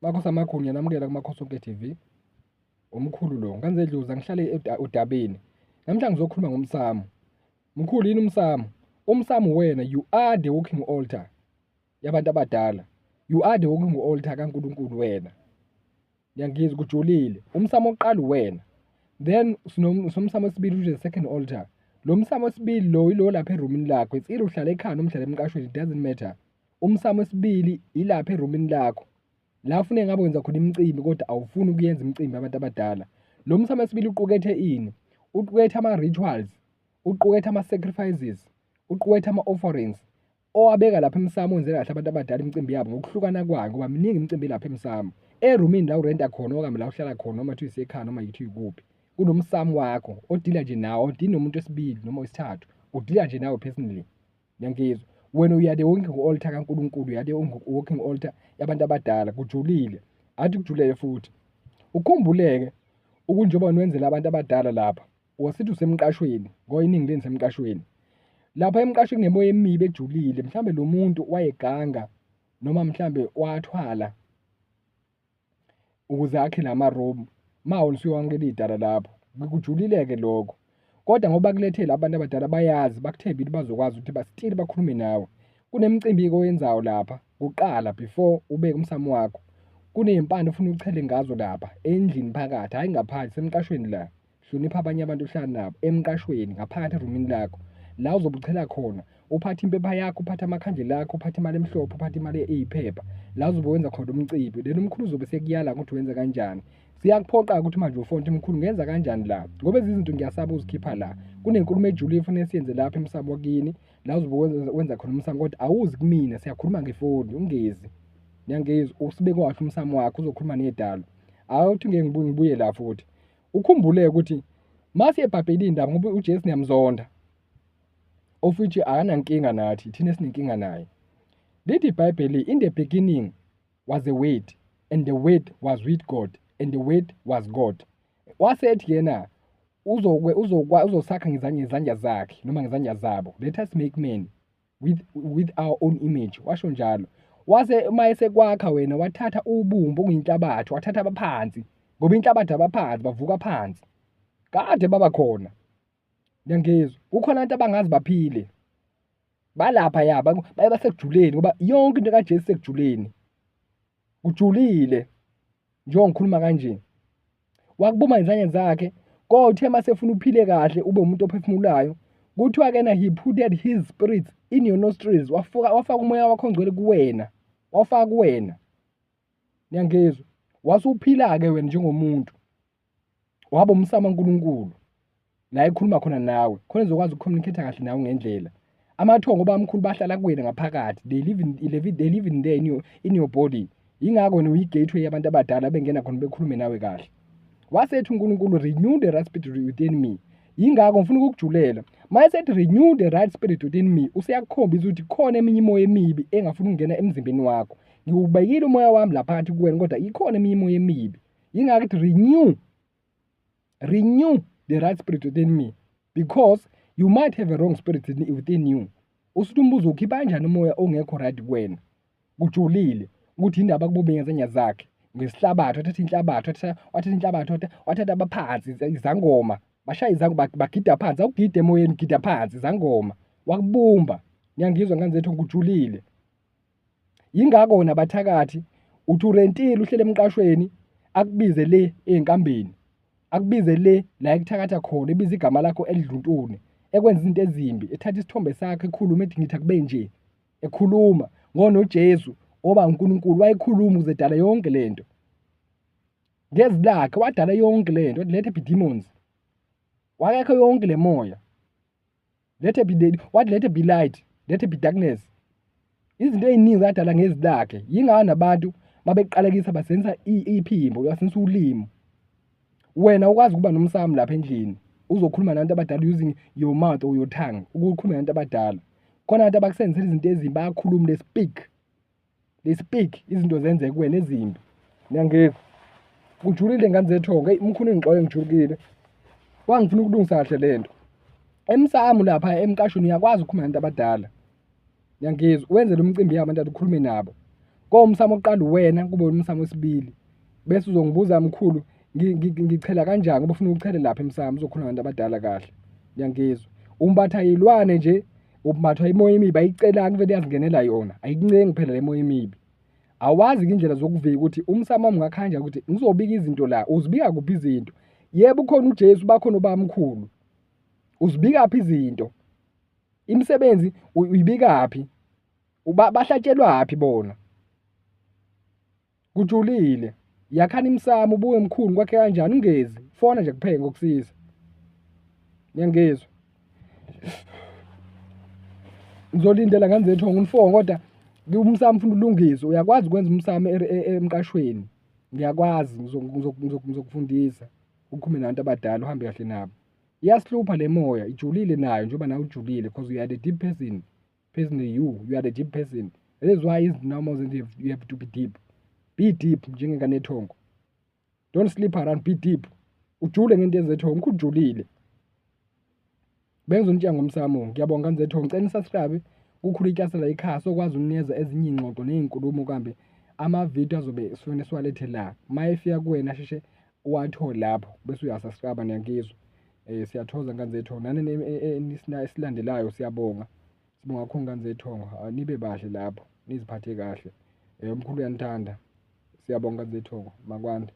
Makhosi amakhulu, ngiyanamukela kuMakhosonke TV. Umkhulu lo, ngangizedluza ngihlale udabeni. Namhlanje ngizokhuluma ngomsamo. Mkhulu yini umsamo? Umsamo wena, you are the walking altar yabantu abadala. You are the walking altar kaNkulunkulu wena. Ngiyangizwa kujulile. Umsamo oqala wena. Then sinomsamo wesibili, which is the second altar. Lo msamo wesibili lo yilo lapha erumini lakho. It's either uhlala ekhaya noma uhlala emqashweni, it doesn't matter. Umsamo wesibili ilapha erumini lakho. La ufune ngabe wenza khona imicimbi kodwa awufuni ukuyenza imicimbi yabantu abadala. Lo msamo wesibili uqukethe ini? Uqukethe ama-rituals, uqukethe ama-sacrifices, uqukethe ama-offerings owabeka lapha emsamo wenzela kahle abantu abadala imicimbi yabo ngokuhlukana kwayo, ngoba miningi imicimbi lapha emsamo. Erumini la urenta khona okanye la uhlala khona noma thiwa usekhaya noma yithi uyikuphi, kunomsamo wakho odila nje nawo, odili nomuntu wesibili noma wesithathu, udila nje nawe personally. Ngiyangizwa. Wena uya the walking altar kaNkulunkulu, uya the walking altar yabantu abadala, kujulile. Athi kujulele futhi. Ukhumbuleke njengoba niwenzela abantu abadala lapha, wasithi usemqashweni, ngoba iningi leni semqashweni. Lapha emqashweni kunemoya emibi ejulile, mhlambe lo muntu wayeganga noma mhlambe wathwala ukuze akhe lama-room. Mawu usuyowamukela idala lapho, kujulile-ke lokho. Kodwa ngoba kulethela abantu abadala bayazi, bakuthembile, bazokwazi ukuthi bastili bakhulume nawe. Kunemicimbi-ke oyenzayo lapha, kuqala before ubeke umsamo wakho. Kuney'mpande ufuna uchele ngazo lapha, endlini phakathi, hhayi ngaphandle, semqashweni la. Hlonipha abanye abantu ohlala nabo, emqashweni, ngaphakathi erumini lakho. La uzobe uchela khona, uphathe impepha yakho, uphathe amakhandlela akho, uphathe imali emhlophe, uphathe imali eyiphepha. La uzobe wenza khona umcimbi, then umkhulu uzobe sekuyala ukuthi wenze kanjani. Siyakuphoqa ukuthi manje ufonte mkhulu, ngenza kanjani la? Ngoba izinto ngiyasaba uzikhipha la. Kunenkulumo ejulile ufuna siyenze lapha emsamo wakini, la uzobe wenza khona umsamo, kodwa awuzi kumina, siyakhuluma ngefoni, ungezi. Ngiyangizwa, usibeke kahle umsamo wakho, uzokhuluma nedalo. Awuthi ngeke ngibuye la futhi. Ukhumbuleke ukuthi mase ebhabhela indaba ngoba uJesu niyamzonda, of which akanankinga nathi, thina sinenkinga naye. Lithi iBhayibheli, in the beginning was a word, and the word was with God, and the word was God. Wasethi yena uzosakha ngezandla zakhe noma ngezandla zabo. Let us make man with our own image. Washo njalo. Wase uma esekwakha wena wathatha ubumbo okuyinhlabathi, wathatha abaphansi, ngoba inhlabathi abaphansi bavuka phansi. Kade baba khona. Ngiyangizwa. Kukhona abantu abangazi baphile. Balapha yaba baye basekujuleni ngoba yonke into kaJesu sekujuleni. Ujulile njengoba ngikhuluma kanje. Wakubuma izandla zakhe, kodwa mase efuna uphile kahle ube umuntu ophefumulayo, kuthiwa kena he put his spirit in your nostrils. Wafaka umoya wakho ongcwele kuwena. Wafaka kuwena. Ngiyangizwa. Wasuphila-ke wena njengomuntu. Waba umsamo kaNkulunkulu. La ekhuluma khona nawe, khona ezokwazi ukucommunicate kahle nawe ngendlela. Amathongo bamkhulu bahlala kuwena ngaphakathi. They live in there in your body. Yingakho wena uyi-gateway yabantu abadala bengena khona bekhulume nawe kahle. Wasethi uNkulunkulu, renew the right spirit within me. Yingakho ngifuna ukukujulela. Mayesethi renew the right spirit within me, useyakukhombisa ukuthi khona eminye imoya emibi engafuni ukungena emzimbeni wakho. Ngiwubekile umoya wami la phakathi kuwena, kodwa ikhona eminye imoya emibi. Yingakho ethi renew the right spirit within me, because you might have a wrong spirit within you. Usuthi umbuzo ukhipha kanjani umoya ongekho right kuwena? Kujulile ukuthi indaba kubube ngezandla zakhe, ngesihlabathi, wathatha inhlabathi, wathatha abaphansi, izangoma, bashaya izangoma, bagida phansi, awugide emoyeni, gida phansi, izangoma, wakubumba. Ngiyangizwa nganzethu kujulile. Yingakho wena bathakathi, uthi urentile uhlele emqashweni, akubize le ey'nkambeni, akubize la ekuthakatha khona, ebiza igama lakho elidluntune, ekwenza izinto ezimbi, ethatha isithombe sakho, ekhuluma ethi ngithi akube nje, ekhuluma ngonoJesu oba uNkulunkulu, wayekhuluma ukuze edala yonke lento. Ngezwi lakhe wadala yonke lento, let there be demons. Wakekho yonke le moya. Let there be light, let there be darkness. Izinto ey'ningi zadala ngezwi lakhe. Yingani nabantu mabeqalekisa basenza iphimbo, basenza ulimi. Wena ukwazi ukuba nomsamo lapha endlini, uzokhuluma nabantu abadala using your mouth or your tongue, ukukhuluma nabantu abadala. Khona abantu abakusenzela izinto ezimbi, bayakhuluma, they speak izinto zenzeke kuwena ezimbi. Ngiyangizwa. Kujulile ngane zethonga, umkhulu engixoxe ngijulukile. Wangifuna ukulungisa kahle lento. Emsamo lapha emqashweni uyakwazi ukukhuluma nabantu abadala. Ngiyangizwa. Wenze lo mcimbi yabantu ukhulume nabo. Komsamo oqala uwena kube umsamo wesibili. Bese uzongibuza mkhulu ngichela kanjani ngoba ufuna uchele lapha emsamo uzokhuluma nabantu abadala kahle. Ngiyangizwa. Umbatha yilwane nje, umbathwa imoya emibi ayicelanga vele yazingenela yona. Ayikuncengi phela le moya emibi. Awazi indlela zokuvika ukuthi umsamo wami ngakhanja ukuthi ngizobika izinto la. Uzibika kuphi izinto? Yebo ukhona uJesu bakhona ubamkhulu. Uzibika phi izinto? Imisebenzi uyibika phi? Bahlatshelwa phi bona? Kujulile. Yakhani imsamo ubuye mkhulu kwakhe kanjani ungezi. Fona nje kuphela ngokusiza. Ngiyangizwa. Ngizolindela ngane zethu ngu4 kodwa umsamo ufuna ulungiswe. Uyakwazi ukwenza umsamo emqashweni. Ngiyakwazi ngizokufundisa. Ukhulume nabantu abadala uhambe kahle nabo. Iyasihlupha le moya, ijulile nayo njengoba nawe ujulile because you are the deep person. You are the deep person. That is why normal you have to be deep. Be deep njengengane ethongo. Don't sleep around, be deep. Ujule ngento ezethongo, umkhulu ujulile. Benza untshanga ngomsamo. Ngiyabonga ngane zethu ngicela subscribe ukukhulu ikhasi la ekhaya sokwazi ukunikeza ezinye ingxoxo nezinkulumo kambe ama-video azobe sifune siwalethe la. Mayefika kuwena sheshe uwathole lapho bese uyasubscribe ngiyangizwa. Siyathoza ngane zethu nani esilandelayo siyabonga. Sibonga kakhulu ngane zethu. Nibe bahle lapho, niziphathe kahle. Umkhulu uyanithanda. Siyabonga ngane zethu. Makwande.